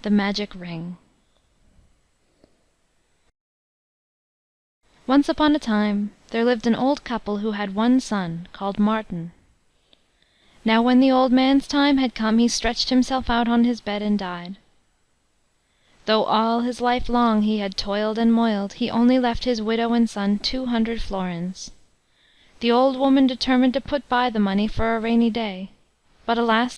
The Magic Ring. Once upon a time there lived an old couple who had one son, called Martin. Now when the old man's time had come he stretched himself out on his bed and died. Though all his life long he had toiled and moiled, he only left his widow and son 200 florins. The old woman determined to put by the money for a rainy day, but alas!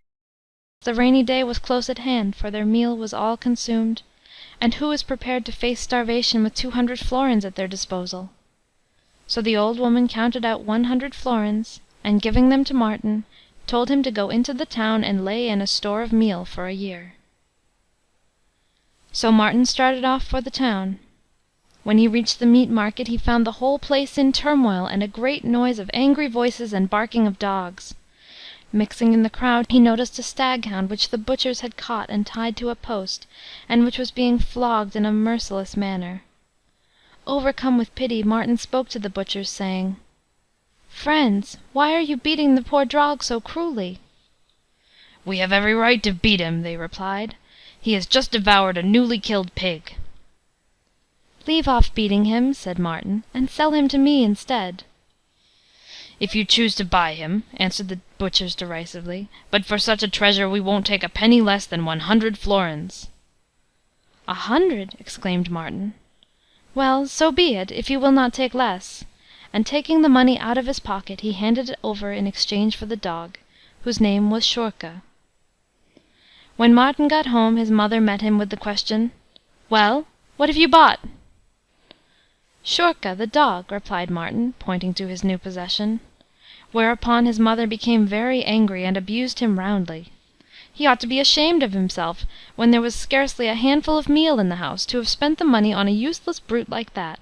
the rainy day was close at hand, for their meal was all consumed, and who is prepared to face starvation with 200 florins at their disposal? So the old woman counted out 100 florins, and giving them to Martin, told him to go into the town and lay in a store of meal for a year. So Martin started off for the town. When he reached the meat market he found the whole place in turmoil, and a great noise of angry voices and barking of dogs. Mixing in the crowd he noticed a staghound which the butchers had caught and tied to a post, and which was being flogged in a merciless manner. Overcome with pity, Martin spoke to the butchers, saying, "Friends, why are you beating the poor dog so cruelly?" "We have every right to beat him," they replied. "He has just devoured a newly killed pig." "Leave off beating him," said Martin, "and sell him to me instead." "If you choose to buy him," answered the butchers derisively, "but for such a treasure we won't take a penny less than 100 florins." "100!" exclaimed Martin. "Well, so be it, if you will not take less." And taking the money out of his pocket he handed it over in exchange for the dog, whose name was Schurka. When Martin got home his mother met him with the question, "Well, what have you bought?" "Schurka, the dog," replied Martin, pointing to his new possession. Whereupon his mother became very angry, and abused him roundly. He ought to be ashamed of himself, when there was scarcely a handful of meal in the house, to have spent the money on a useless brute like that.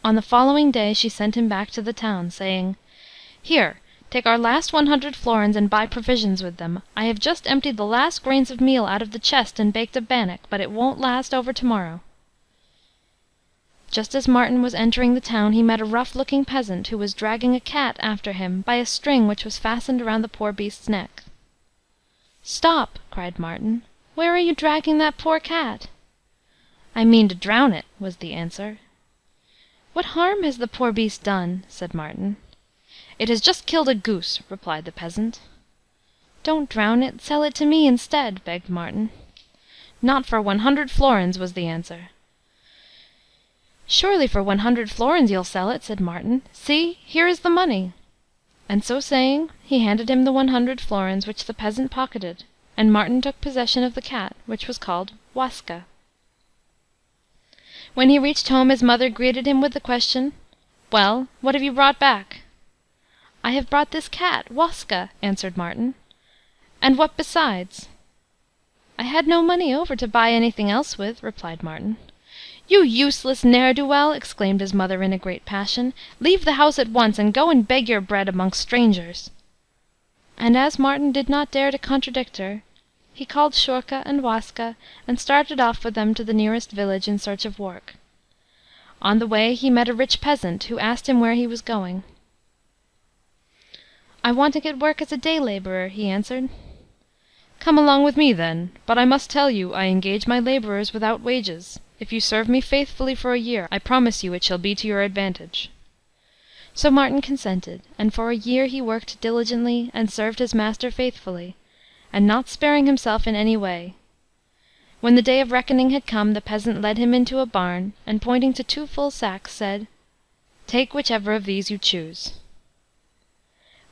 On the following day she sent him back to the town, saying, "Here, take our last 100 florins and buy provisions with them. I have just emptied the last grains of meal out of the chest and baked a bannock, but it won't last over tomorrow." Just as Martin was entering the town he met a rough-looking peasant, who was dragging a cat after him by a string which was fastened around the poor beast's neck. "Stop!" cried Martin. "Where are you dragging that poor cat?" "I mean to drown it," was the answer. "What harm has the poor beast done?" said Martin. "It has just killed a goose," replied the peasant. "Don't drown it, sell it to me instead," begged Martin. "Not for 100 florins," was the answer. "Surely for 100 florins you'll sell it," said Martin. "See, here is the money." And so saying, he handed him the 100 florins, which the peasant pocketed, and Martin took possession of the cat, which was called Waska. When he reached home his mother greeted him with the question, "Well, what have you brought back?" "I have brought this cat, Waska," answered Martin. "And what besides?" "I had no money over to buy anything else with," replied Martin. "You useless ne'er-do-well!" exclaimed his mother in a great passion. "Leave the house at once, and go and beg your bread amongst strangers." And as Martin did not dare to contradict her, he called Schurka and Waska, and started off with them to the nearest village in search of work. On the way he met a rich peasant, who asked him where he was going. "I want to get work as a day labourer," he answered. "Come along with me, then, but I must tell you I engage my labourers without wages. If you serve me faithfully for a year, I promise you it shall be to your advantage." So Martin consented, and for a year he worked diligently, and served his master faithfully, and not sparing himself in any way. When the day of reckoning had come, the peasant led him into a barn, and pointing to 2 full sacks, said, "Take whichever of these you choose."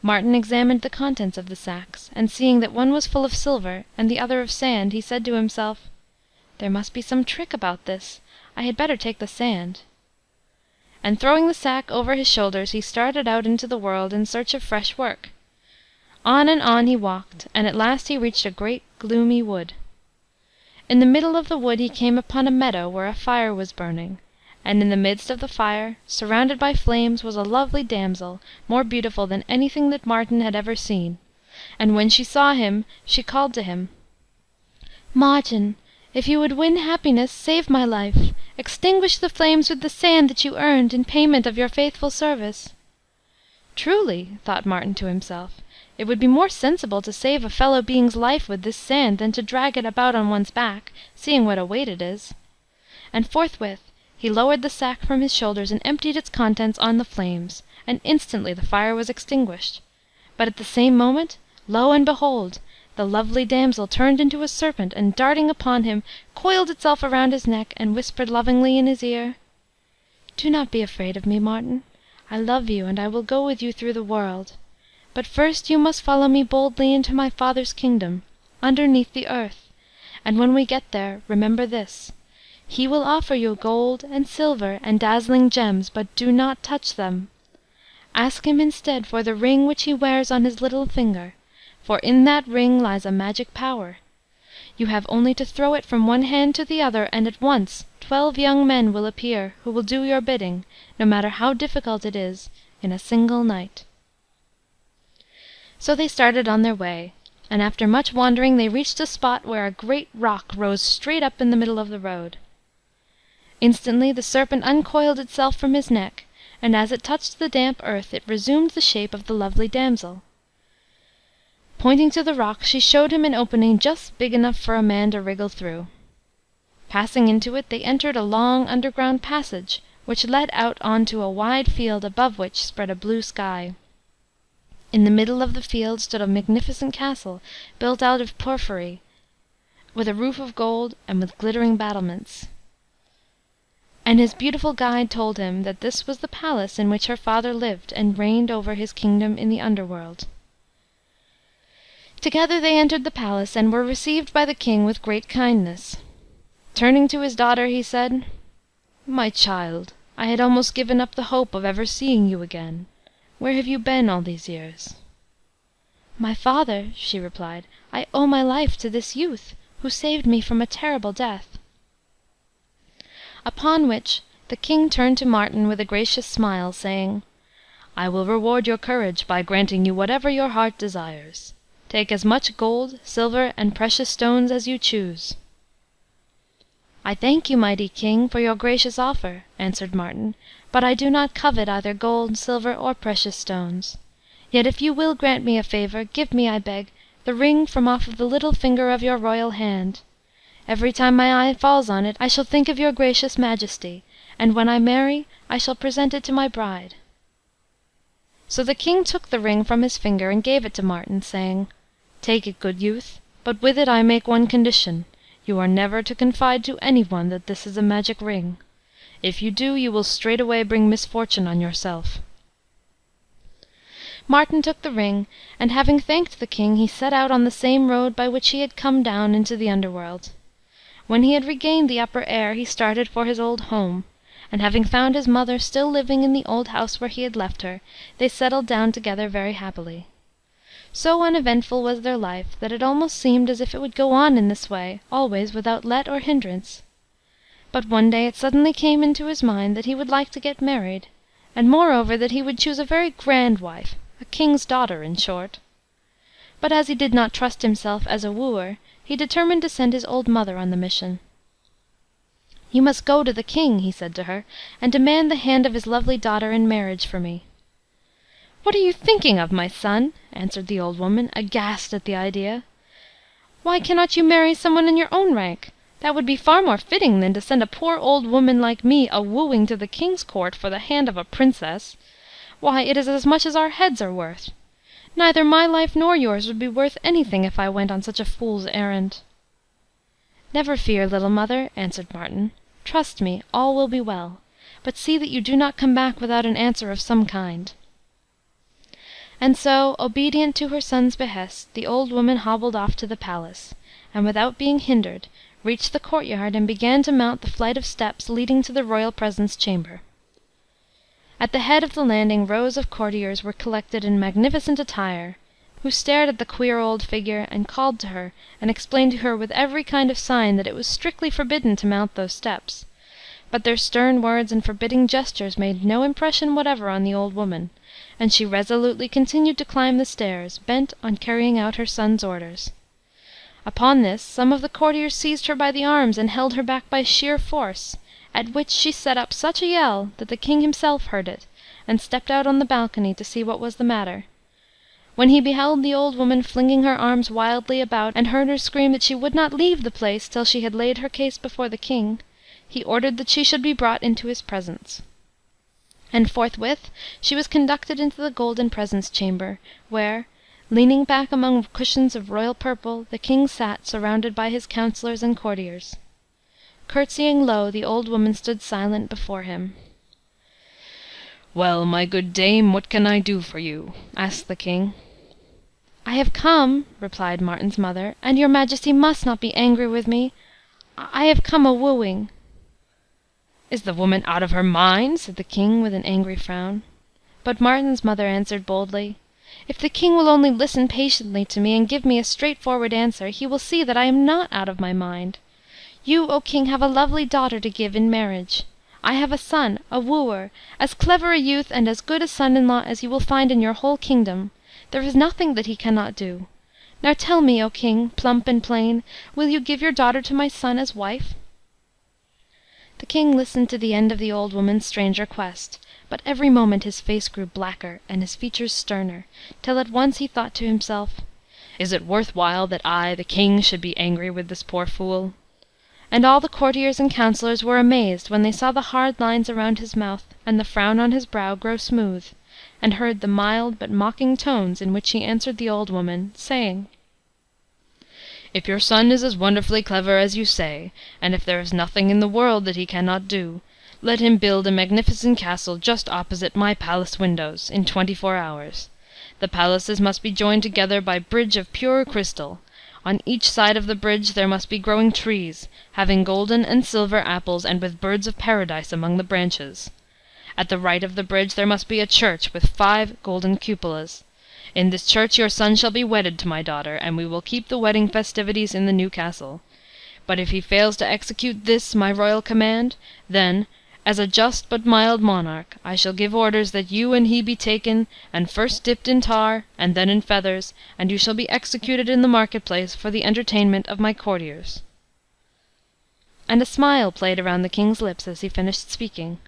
Martin examined the contents of the sacks, and seeing that one was full of silver, and the other of sand, he said to himself, "There must be some trick about this. I had better take the sand." And throwing the sack over his shoulders, he started out into the world in search of fresh work. On he walked, and at last he reached a great gloomy wood. In the middle of the wood he came upon a meadow where a fire was burning, and in the midst of the fire, surrounded by flames, was a lovely damsel, more beautiful than anything that Martin had ever seen, and when she saw him she called to him, "Martin, if you would win happiness, save my life. Extinguish the flames with the sand that you earned in payment of your faithful service." "Truly," thought Martin to himself, It would be more sensible to save a fellow being's life with this sand than to drag it about on one's back, seeing what a weight it is." And forthwith he lowered the sack from his shoulders and emptied its contents on the flames, and instantly the fire was extinguished. But at the same moment, lo and behold! the lovely damsel turned into a serpent, and darting upon him, coiled itself around his neck, and whispered lovingly in his ear: "Do not be afraid of me, Martin. I love you, and I will go with you through the world. But first you must follow me boldly into my father's kingdom, underneath the earth, and when we get there, remember this: he will offer you gold and silver and dazzling gems, but do not touch them. Ask him instead for the ring which he wears on his little finger, for in that ring lies a magic power. You have only to throw it from one hand to the other, and at once 12 young men will appear who will do your bidding, no matter how difficult it is, in a single night." So they started on their way, and after much wandering they reached a spot where a great rock rose straight up in the middle of the road. Instantly the serpent uncoiled itself from his neck, and as it touched the damp earth it resumed the shape of the lovely damsel. Pointing to the rock, she showed him an opening just big enough for a man to wriggle through. Passing into it, they entered a long underground passage, which led out on to a wide field above which spread a blue sky. In the middle of the field stood a magnificent castle, built out of porphyry, with a roof of gold and with glittering battlements. And his beautiful guide told him that this was the palace in which her father lived and reigned over his kingdom in the underworld. Together they entered the palace, and were received by the king with great kindness. Turning to his daughter, he said: "My child, I had almost given up the hope of ever seeing you again. Where have you been all these years?" "My father," she replied, "I owe my life to this youth, who saved me from a terrible death." Upon which the king turned to Martin with a gracious smile, saying: "I will reward your courage by granting you whatever your heart desires. Take as much gold, silver, and precious stones as you choose." "I thank you, mighty king, for your gracious offer," answered Martin, "but I do not covet either gold, silver, or precious stones. Yet if you will grant me a favor, give me, I beg, the ring from off of the little finger of your royal hand. Every time my eye falls on it, I shall think of your gracious majesty, and when I marry, I shall present it to my bride." So the king took the ring from his finger and gave it to Martin, saying: "Take it, good youth, but with it I make one condition. You are never to confide to any one that this is a magic ring. If you do, you will straightway bring misfortune on yourself." Martin took the ring, and having thanked the king, he set out on the same road by which he had come down into the underworld. When he had regained the upper air, he started for his old home, and having found his mother still living in the old house where he had left her, they settled down together very happily. So uneventful was their life, that it almost seemed as if it would go on in this way always without let or hindrance. But one day it suddenly came into his mind that he would like to get married, and moreover that he would choose a very grand wife, a king's daughter, in short. But as he did not trust himself as a wooer, he determined to send his old mother on the mission. "You must go to the king," he said to her, "and demand the hand of his lovely daughter in marriage for me." "What are you thinking of, my son?" answered the old woman, aghast at the idea. "Why cannot you marry some one in your own rank? That would be far more fitting than to send a poor old woman like me a wooing to the king's court for the hand of a princess. Why, it is as much as our heads are worth. Neither my life nor yours would be worth anything if I went on such a fool's errand." "Never fear, little mother," answered Martin. "Trust me, all will be well. But see that you do not come back without an answer of some kind." And so, obedient to her son's behest, the old woman hobbled off to the palace, and without being hindered, reached the courtyard, and began to mount the flight of steps leading to the royal presence chamber. At the head of the landing rows of courtiers were collected in magnificent attire, who stared at the queer old figure, and called to her, and explained to her with every kind of sign that it was strictly forbidden to mount those steps. But their stern words and forbidding gestures made no impression whatever on the old woman, and she resolutely continued to climb the stairs, bent on carrying out her son's orders. Upon this, some of the courtiers seized her by the arms and held her back by sheer force, at which she set up such a yell that the king himself heard it, and stepped out on the balcony to see what was the matter. When he beheld the old woman flinging her arms wildly about, and heard her scream that she would not leave the place till she had laid her case before the King, he ordered that she should be brought into his presence. And forthwith she was conducted into the golden presence chamber, where, leaning back among cushions of royal purple, the King sat, surrounded by his counsellors and courtiers. Curtseying low, the old woman stood silent before him. "Well, my good dame, what can I do for you?" asked the King. "I have come," replied Martin's mother, "and your Majesty must not be angry with me. I have come a-wooing." "Is the woman out of her mind?" said the King, with an angry frown. But Martin's mother answered boldly, "If the King will only listen patiently to me, and give me a straightforward answer, he will see that I am not out of my mind. You, O King, have a lovely daughter to give in marriage. I have a son, a wooer, as clever a youth and as good a son-in-law as you will find in your whole kingdom. There is nothing that he cannot do. Now tell me, O King, plump and plain, will you give your daughter to my son as wife?" The King listened to the end of the old woman's strange request, but every moment his face grew blacker and his features sterner, till at once he thought to himself, "Is it worth while that I, the King, should be angry with this poor fool?" And all the courtiers and counsellors were amazed when they saw the hard lines around his mouth, and the frown on his brow grow smooth, and heard the mild but mocking tones in which he answered the old woman, saying, "If your son is as wonderfully clever as you say, and if there is nothing in the world that he cannot do, let him build a magnificent castle just opposite my palace windows, in 24 hours. The palaces must be joined together by bridge of pure crystal. On each side of the bridge there must be growing trees, having golden and silver apples, and with birds of paradise among the branches. At the right of the bridge there must be a church with 5 golden cupolas. In this church your son shall be wedded to my daughter, and we will keep the wedding festivities in the new castle. But if he fails to execute this my royal command, then, as a just but mild monarch, I shall give orders that you and he be taken, and first dipped in tar, and then in feathers, and you shall be executed in the market-place for the entertainment of my courtiers." And a smile played around the King's lips as he finished speaking,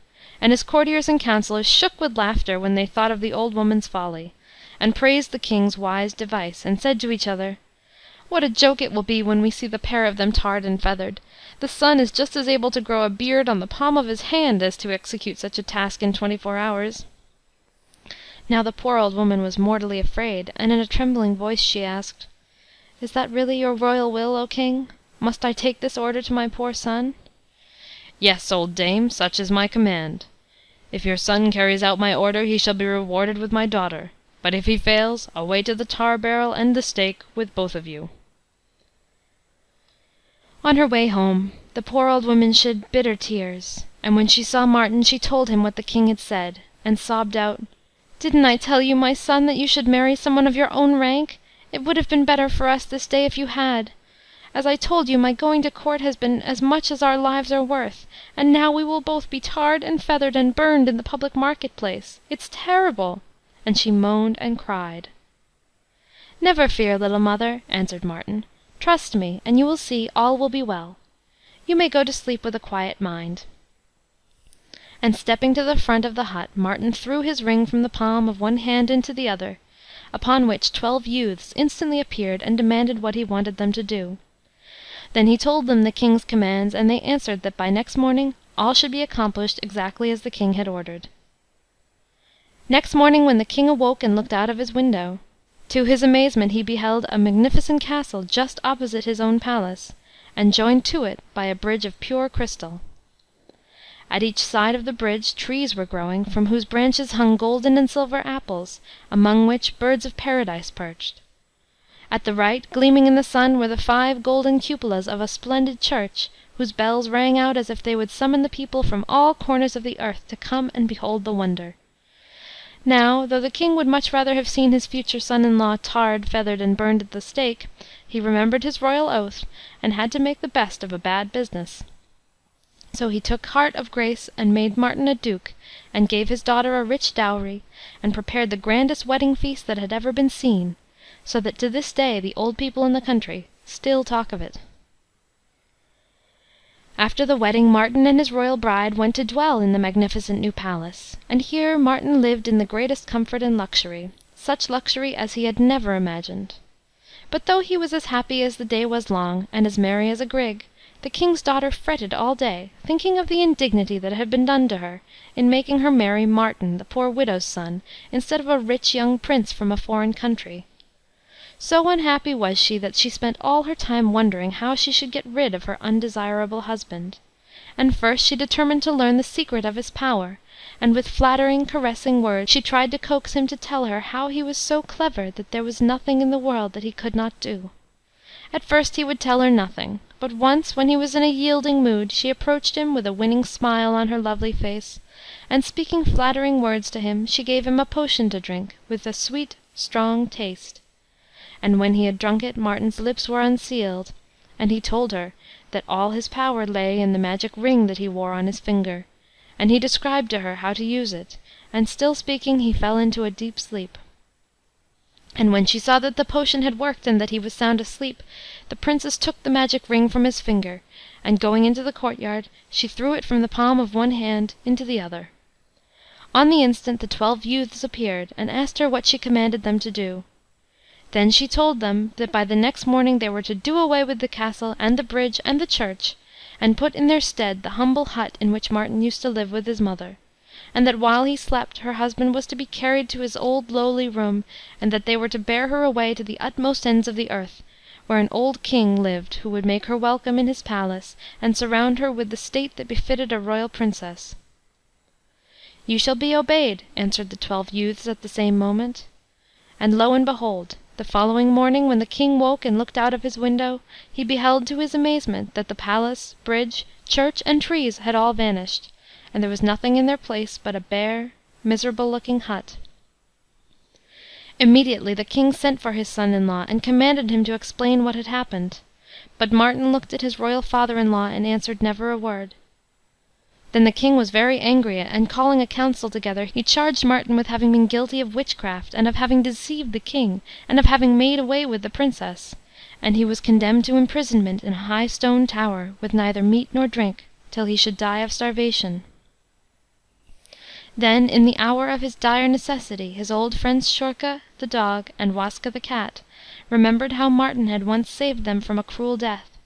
and his courtiers and counsellors shook with laughter when they thought of the old woman's folly, and praised the King's wise device, and said to each other, "What a joke it will be when we see the pair of them tarred and feathered! The son is just as able to grow a beard on the palm of his hand as to execute such a task in 24 hours." Now the poor old woman was mortally afraid, and in a trembling voice she asked, "Is that really your royal will, O King? Must I take this order to my poor son?" "Yes, old dame, such is my command. If your son carries out my order he shall be rewarded with my daughter, but if he fails, away to the tar-barrel and the stake with both of you." On her way home, the poor old woman shed bitter tears, and when she saw Martin she told him what the King had said, and sobbed out, "Didn't I tell you, my son, that you should marry some one of your own rank? It would have been better for us this day if you had. As I told you, my going to court has been as much as our lives are worth, and now we will both be tarred and feathered and burned in the public market-place. It's terrible!" And she moaned and cried. "Never fear, little mother," answered Martin. "Trust me, and you will see all will be well. You may go to sleep with a quiet mind." And stepping to the front of the hut, Martin threw his ring from the palm of one hand into the other, upon which 12 youths instantly appeared and demanded what he wanted them to do. Then he told them the King's commands, and they answered that by next morning all should be accomplished exactly as the King had ordered. Next morning when the King awoke and looked out of his window, to his amazement he beheld a magnificent castle just opposite his own palace, and joined to it by a bridge of pure crystal. At each side of the bridge trees were growing, from whose branches hung golden and silver apples, among which birds of paradise perched. At the right, gleaming in the sun, were the 5 golden cupolas of a splendid church, whose bells rang out as if they would summon the people from all corners of the earth to come and behold the wonder. Now, though the King would much rather have seen his future son-in-law tarred, feathered, and burned at the stake, he remembered his royal oath, and had to make the best of a bad business. So he took heart of grace, and made Martin a duke, and gave his daughter a rich dowry, and prepared the grandest wedding feast that had ever been seen, so that to this day the old people in the country still talk of it. After the wedding, Martin and his royal bride went to dwell in the magnificent new palace, and here Martin lived in the greatest comfort and luxury, such luxury as he had never imagined. But though he was as happy as the day was long, and as merry as a grig, the King's daughter fretted all day, thinking of the indignity that had been done to her, in making her marry Martin, the poor widow's son, instead of a rich young prince from a foreign country. So unhappy was she that she spent all her time wondering how she should get rid of her undesirable husband. And first she determined to learn the secret of his power, and with flattering, caressing words she tried to coax him to tell her how he was so clever that there was nothing in the world that he could not do. At first he would tell her nothing, but once, when he was in a yielding mood, she approached him with a winning smile on her lovely face, and speaking flattering words to him, she gave him a potion to drink, with a sweet, strong taste. And when he had drunk it, Martin's lips were unsealed, and he told her that all his power lay in the magic ring that he wore on his finger, and he described to her how to use it, and still speaking he fell into a deep sleep. And when she saw that the potion had worked and that he was sound asleep, the Princess took the magic ring from his finger, and going into the courtyard, she threw it from the palm of one hand into the other. On the instant the 12 youths appeared, and asked her what she commanded them to do. Then she told them that by the next morning they were to do away with the castle, and the bridge, and the church, and put in their stead the humble hut in which Martin used to live with his mother, and that while he slept her husband was to be carried to his old lowly room, and that they were to bear her away to the utmost ends of the earth, where an old king lived who would make her welcome in his palace, and surround her with the state that befitted a royal princess. "You shall be obeyed," answered the 12 youths at the same moment. And lo and behold! The following morning, when the king woke and looked out of his window, he beheld to his amazement that the palace, bridge, church, and trees had all vanished, and there was nothing in their place but a bare, miserable-looking hut. Immediately the king sent for his son-in-law, and commanded him to explain what had happened. But Martin looked at his royal father-in-law, and answered never a word. Then the king was very angry, and calling a council together, he charged Martin with having been guilty of witchcraft, and of having deceived the king, and of having made away with the princess, and he was condemned to imprisonment in a high stone tower, with neither meat nor drink, till he should die of starvation. Then, in the hour of his dire necessity, his old friends Schurka the dog and Waska the cat remembered how Martin had once saved them from a cruel death,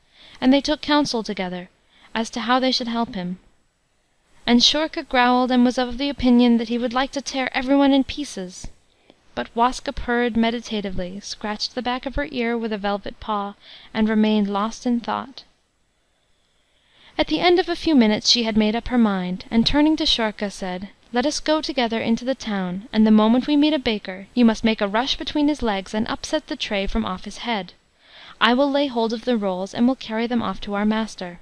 and they took counsel together as to how they should help him. And Schurka growled, and was of the opinion that he would like to tear everyone in pieces. But Waska purred meditatively, scratched the back of her ear with a velvet paw, and remained lost in thought. At the end of a few minutes she had made up her mind, and turning to Schurka said, "Let us go together into the town, and the moment we meet a baker, you must make a rush between his legs, and upset the tray from off his head. I will lay hold of the rolls, and will carry them off to our master."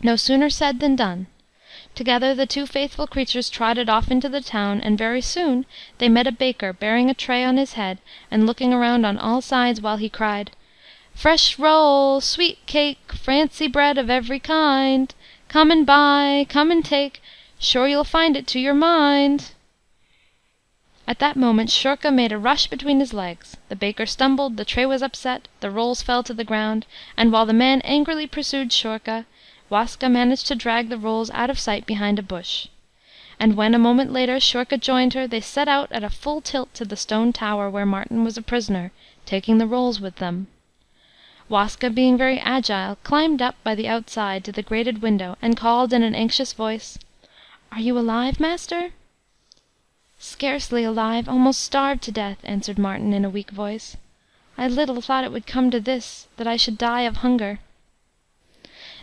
No sooner said than done. Together the 2 faithful creatures trotted off into the town, and very soon they met a baker bearing a tray on his head, and looking around on all sides while he cried, "Fresh roll, sweet cake, fancy bread of every kind, come and buy, come and take, sure you'll find it to your mind." At that moment Schurka made a rush between his legs. The baker stumbled, the tray was upset, the rolls fell to the ground, and while the man angrily pursued Schurka, Waska managed to drag the rolls out of sight behind a bush. And when, a moment later, Schurka joined her, they set out at a full tilt to the stone tower where Martin was a prisoner, taking the rolls with them. Waska, being very agile, climbed up by the outside to the grated window, and called in an anxious voice, "Are you alive, master?" "Scarcely alive, almost starved to death," answered Martin in a weak voice. "I little thought it would come to this, that I should die of hunger."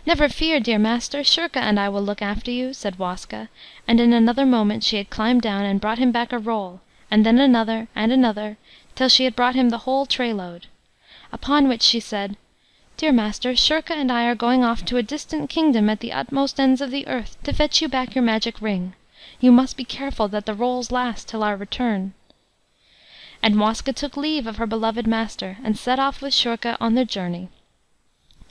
"Never fear, dear master, Schurka and I will look after you," said Waska, and in another moment she had climbed down and brought him back a roll, and then another and another, till she had brought him the whole tray-load. Upon which she said, "Dear master, Schurka and I are going off to a distant kingdom at the utmost ends of the earth, to fetch you back your magic ring. You must be careful that the rolls last till our return." And Waska took leave of her beloved master, and set off with Schurka on their journey.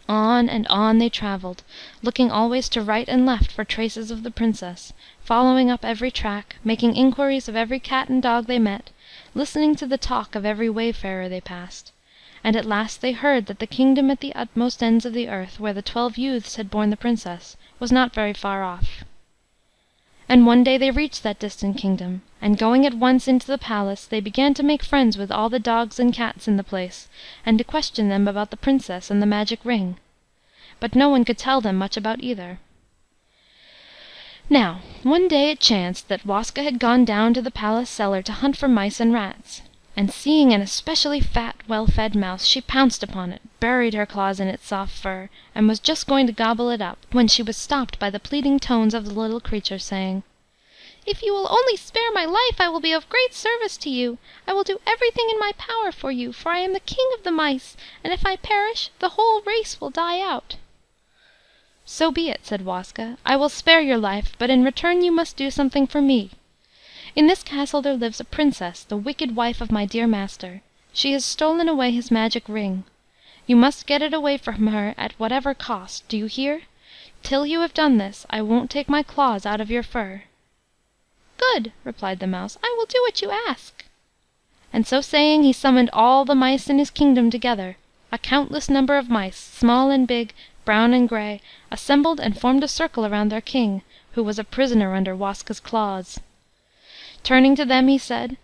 On and on they travelled, looking always to right and left for traces of the Princess, following up every track, making inquiries of every cat and dog they met, listening to the talk of every wayfarer they passed, and at last they heard that the kingdom at the utmost ends of the earth, where the 12 youths had borne the Princess, was not very far off. And one day they reached that distant kingdom, and going at once into the palace, they began to make friends with all the dogs and cats in the place, and to question them about the Princess and the magic ring. But no one could tell them much about either. Now, one day it chanced that Waska had gone down to the palace cellar to hunt for mice and rats, and seeing an especially fat, well-fed mouse, she pounced upon it, buried her claws in its soft fur, and was just going to gobble it up, when she was stopped by the pleading tones of the little creature, saying, "If you will only spare my life, I will be of great service to you. I will do everything in my power for you, for I am the king of the mice, and if I perish, the whole race will die out." "So be it," said Waska. "I will spare your life, but in return you must do something for me. In this castle there lives a Princess, the wicked wife of my dear master. She has stolen away his magic ring. You must get it away from her at whatever cost, do you hear? Till you have done this, I won't take my claws out of your fur." "Good," replied the mouse. "I will do what you ask." And so saying, he summoned all the mice in his kingdom together. A countless number of mice, small and big, brown and grey, assembled and formed a circle around their king, who was a prisoner under Waska's claws. Turning to them, he said,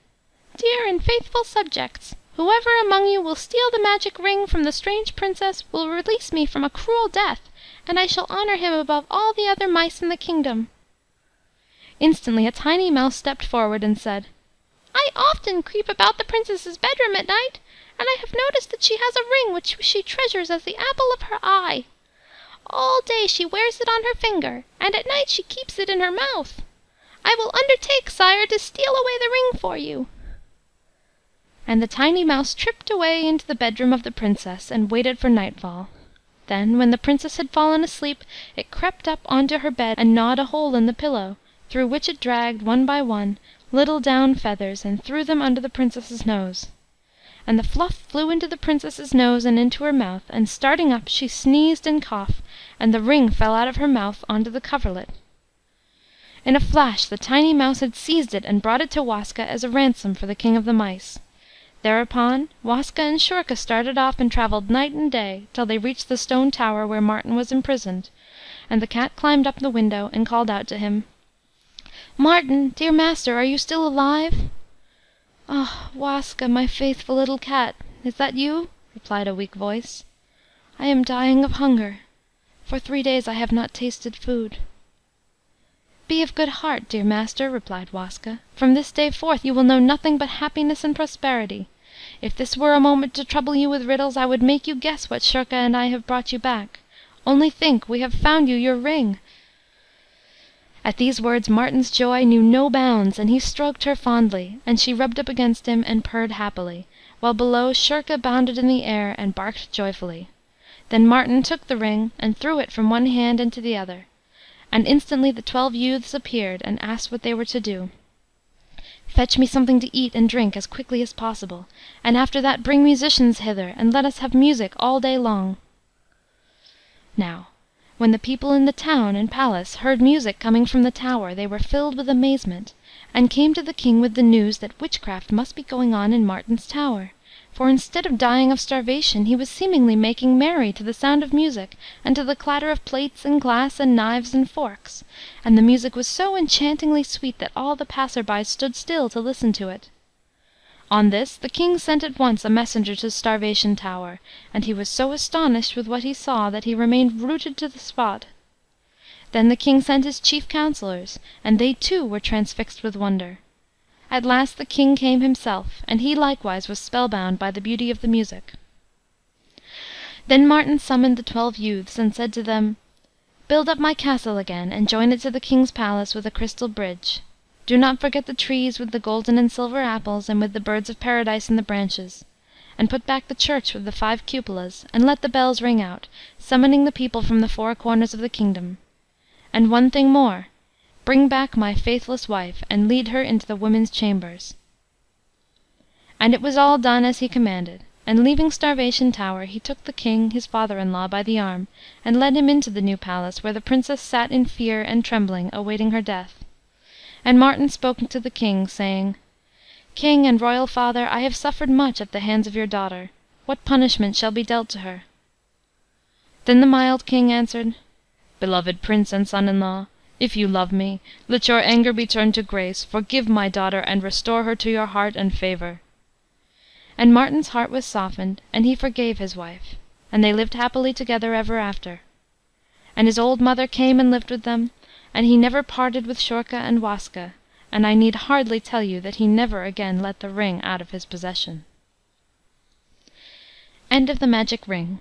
"Dear and faithful subjects, whoever among you will steal the magic ring from the strange Princess will release me from a cruel death, and I shall honour him above all the other mice in the kingdom." Instantly a tiny mouse stepped forward and said, "I often creep about the Princess's bedroom at night, and I have noticed that she has a ring which she treasures as the apple of her eye. All day she wears it on her finger, and at night she keeps it in her mouth. I will undertake, sire, to steal away the ring for you." And the tiny mouse tripped away into the bedroom of the Princess, and waited for nightfall. Then, when the Princess had fallen asleep, it crept up onto her bed and gnawed a hole in the pillow, through which it dragged, one by one, little down feathers, and threw them under the Princess's nose. And the fluff flew into the Princess's nose and into her mouth, and starting up she sneezed and coughed, and the ring fell out of her mouth onto the coverlet. In a flash the tiny mouse had seized it and brought it to Waska as a ransom for the king of the mice. Thereupon Waska and Schurka started off and travelled night and day till they reached the stone tower where Martin was imprisoned, and the cat climbed up the window and called out to him, "Martin, dear master, are you still alive?" "Ah, Waska, my faithful little cat, is that you?" replied a weak voice. "I am dying of hunger. For 3 days I have not tasted food." "Be of good heart, dear master," replied Waska. "From this day forth you will know nothing but happiness and prosperity. If this were a moment to trouble you with riddles, I would make you guess what Schurka and I have brought you back. Only think, we have found you your ring." At these words Martin's joy knew no bounds, and he stroked her fondly, and she rubbed up against him and purred happily, while below Schurka bounded in the air and barked joyfully. Then Martin took the ring, and threw it from one hand into the other, and instantly the 12 youths appeared, and asked what they were to do. "Fetch me something to eat and drink as quickly as possible, and after that bring musicians hither, and let us have music all day long." Now, when the people in the town and palace heard music coming from the tower, they were filled with amazement, and came to the king with the news that witchcraft must be going on in Martin's tower, for instead of dying of starvation he was seemingly making merry to the sound of music, and to the clatter of plates and glass and knives and forks, and the music was so enchantingly sweet that all the passer-by stood still to listen to it. On this the king sent at once a messenger to Starvation Tower, and he was so astonished with what he saw that he remained rooted to the spot. Then the king sent his chief counsellors, and they too were transfixed with wonder. At last the king came himself, and he likewise was spellbound by the beauty of the music. Then Martin summoned the 12 youths, and said to them, "Build up my castle again, and join it to the king's palace with a crystal bridge. Do not forget the trees with the golden and silver apples, and with the birds of paradise in the branches. And put back the church with the 5 cupolas, and let the bells ring out, summoning the people from the 4 corners of the kingdom. And one thing more, bring back my faithless wife, and lead her into the women's chambers." And it was all done as he commanded, and leaving Starvation Tower, he took the king, his father-in-law, by the arm, and led him into the new palace, where the princess sat in fear and trembling, awaiting her death. And Martin spoke to the king, saying, "King and royal father, I have suffered much at the hands of your daughter. What punishment shall be dealt to her?" Then the mild king answered, "Beloved prince and son-in-law, If you love me, let your anger be turned to grace, forgive my daughter, and restore her to your heart and favor." And Martin's heart was softened, and he forgave his wife, and they lived happily together ever after. And his old mother came and lived with them, and he never parted with Schurka and Waska, and I need hardly tell you that he never again let the ring out of his possession. End of the Magic Ring.